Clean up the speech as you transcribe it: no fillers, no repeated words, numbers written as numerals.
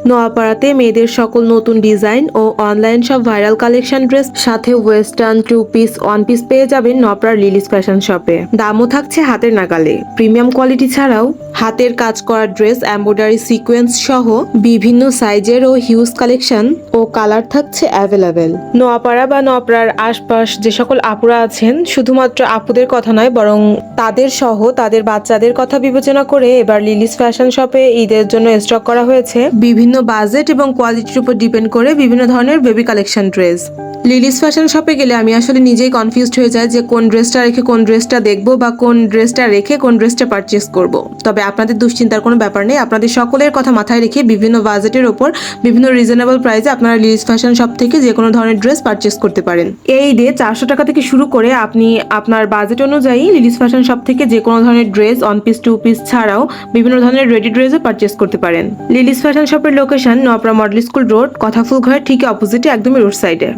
নোয়াপাড়াতে মেয়েদের সকল নতুন ডিজাইন ও অনলাইন সব ভাইরাল কালেকশন ড্রেস সাথে ওয়েস্টার্ন 2 পিস 1 পিস পেয়ে যাবেন নোয়াপাড়ার লিলিস ফ্যাশন শপে। দামও থাকছে হাতের নাগালে। প্রিমিয়াম কোয়ালিটি ছাড়াও হাতের কাজ করা ড্রেস, এমব্রয়ডারি সিকোয়েন্স সহ বিভিন্ন সাইজের ও হিউজ কালেকশন ও কালার থাকছে অ্যাভেলেবেল। নোয়াপাড়া বা নোয়াপাড়ার আশপাশ যে সকল আপুরা আছেন, শুধুমাত্র আপুদের কথা নয় বরং তাদের সহ তাদের বাচ্চাদের কথা বিবেচনা করে এবার লিলিস ফ্যাশন শপে ঈদের জন্য স্টক করা হয়েছে বিভিন্ন বাজেট এবং কোয়ালিটির উপর ডিপেন্ড করে বিভিন্ন ধরনের baby collection dress. Lily's fashion শপে গেলে আমি আসলে নিজেই কনফিউজড হয়ে যাই যে কোন ড্রেসটা রেখে কোন ড্রেসটা দেখবো বা কোন ড্রেসটা রেখে কোন ড্রেসটা পারচেস করব। তবে আপনাদের দুশ্চিন্তার কোনো ব্যাপার নেই, আপনাদের সকলের কথা মাথায় রেখে বিভিন্ন বাজেটের ওপর বিভিন্ন রিজনেবল প্রাইসে আপনারা লিলিস ফ্যাশন শপ থেকে যে কোনো ধরনের ড্রেস পারচেস করতে পারেন। এই ডে 400 টাকা থেকে শুরু করে আপনি আপনার বাজেট অনুযায়ী লিলিস ফ্যাশন শপ থেকে যে কোনো ধরনের ড্রেস 1 পিস 2 পিস ছাড়াও বিভিন্ন ধরনের রেডি ড্রেসও পারচেস করতে পারেন। লিলিস ফ্যাশন শপের location Noapara model school road, কথাফুল ঘরের ঠিক অপোজিটে, একদমই রোড সাইডে।